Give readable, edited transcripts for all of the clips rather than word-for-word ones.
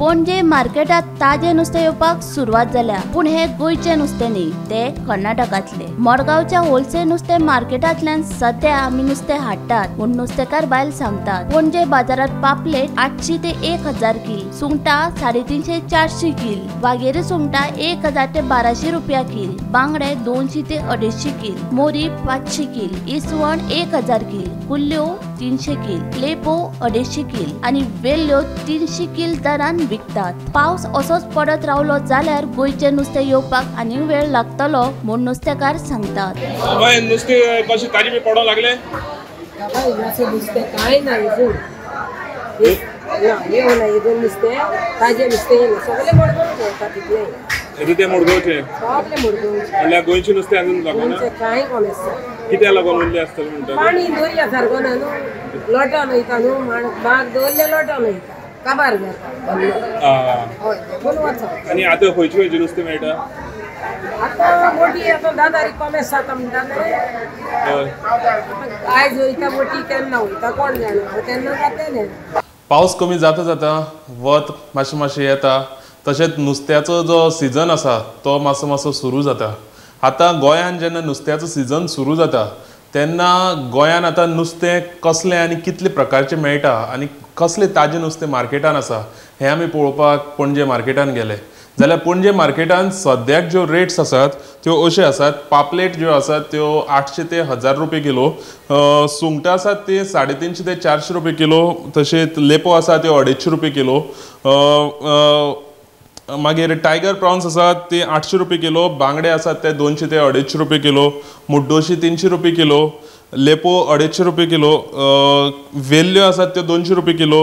पणजे मार्केटात ताजे नुस्तें येवपाक सुरवात जाल्या, पूण हे गोंयचे नुस्तें न्ही, ते कर्नाटकातले। मडगांवच्या होलसेल नुस्तें मार्केटांतल्यान सध्या आमी नुस्तें हाडटात, पूण नुस्तेकार बायल सांगतात पणजे बाजारात पापलेट 800 ते 1000 किल, सुंगटां 350 400 किल, वाघेरी सुंगटां 1000 ते 1200 रुपया किल, बांगडे 200 ते 250 किल, मोरी 500 किल, इसवण 1000 किल, कुल्ल्यो 300 किल, लेपो 250 किल आणि वेल्ल्यो 300 किल दरान विकतात। पावस असोच पडत रावलो जाल्यार गोंयचे नुस्तें येवपाक आनी वेळ लागतलो म्हूण नुस्तेकार सांगतात। नुस्तें कशें ताजे बी पडोंक लागले? नुस्तें कांय ना नुस्तें ताजें नुस्तें सगळें मडगांवचें येता तितलें। ते मडगांवचे सगळें मडगांवचें म्हणल्यार गोंयचे नुस्तें आजून लागना? कांय कमी आसता। कित्याक लागून उरलें आसतलें म्हणटा? पाणी दर्या सारको ना न्हू, लोटोन वयता न्हू, बाग दवरले लोटोन वयता, काबार जाता। हय वचप। आनी आतां खंयचे नुस्तें मेळटा? आतां बोटी आतां 10 तारीख कमी आसता म्हणटा आयज वयता बोटी, केन्ना वयता कोण जाणा, तेन्ना जातलें। पावस कमी जाता जाता वत मातशें येता, तशेंच नुस्त्याचो जो सिजन आसा तो मातसो सुरू जाता। आतां गोंयान जेन्ना नुस्त्याचो सिजन सुरू जाता तेन्ना गोंयान आतां नुस्तें कसलें आनी कितले प्रकारचें मेळटा आनी कसलें ताजें नुस्तें मार्केटान आसा हें आमी पळोवपाक पणजे मार्केटान गेले जाल्यार पणजे मार्केटान सद्याक ज्यो रेट्स आसात त्यो अश्यो आसात। पापलेट ज्यो आसात त्यो 800 ते 1000 रुपये किलो, सुंगटां आसात ती 350 ते 400 रुपये किलो, तशेंच लेपो आसा त्यो 250 रुपये किलो, मागीर टायगर प्रॉन्स आसात ते 800 रुपये किलो, बांगडे आसात ते 200 ते 250 रुपये किलो, मुड्डोशी 300 रुपये किलो, लेपो 250 रुपये किलो, वेल्ल्यो आसात त्यो 200 रुपये किलो,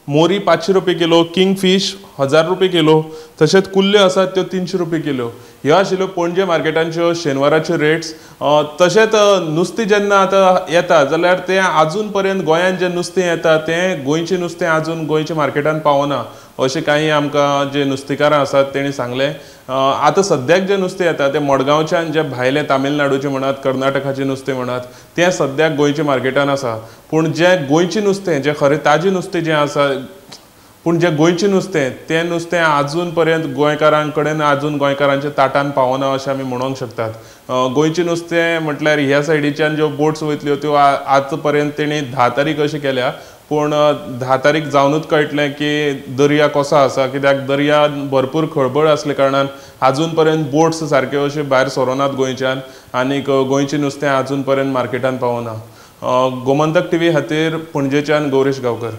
मोरी 500 रुपये किलो, किंगफिश 1000 रुपये किलो, तशेंच कुल्ल्यो आसात त्यो 300 रुपये किलो। ह्यो आशिल्ल्यो पणजे मार्केटांच्यो शेनवाराच्यो रेट्स। तशेंच नुस्तें जेन्ना आतां येता जाल्यार तें आजून पर्यंत गोंयांत जें नुस्तें येता तें गोंयचें नुस्तें आजून गोंयच्या मार्केटान पावना अशें काही आमकां जे नुस्तेकारां आसात तेणी सांगलें। आतां सद्याक जें नुस्तें येता तें मडगांवच्यान जें भायलें तामिळनाडूचें म्हणात, कर्नाटकाचें नुस्तें म्हणात, तें सद्याक गोंयच्या मार्केटान आसा। पूण जें गोंयचें नुस्तें जें खरें ताजें नुस्तें जें आसा, पूण जें गोंयचें नुस्तें तें नुस्तें आजून पर्यंत गोंयकारां कडेन आजून गोंयकारांच्या ताटान पावना अशें आमी म्हणूंक शकतात। गोंयचें नुस्तें म्हटल्यार ह्या सायडीच्यान ज्यो बोट्स वयतल्यो त्यो आज पर्यंत तेणी 10 तारीख अशी केल्या, पूण 10 तारीख जावनूच कळटलें की दर्या कसो आसा, कित्याक दर्यान भरपूर खळबळ आसले कारणान आजून पर्यंत बोट्स सारक्यो अश्यो भायर सरोनात गोंयच्यान, आनीक गोंयचें नुस्तें आजून पर्यंत मार्केटान पावना। गोमंतक TV खातीर पणजेच्यान गौरेश गांवकर।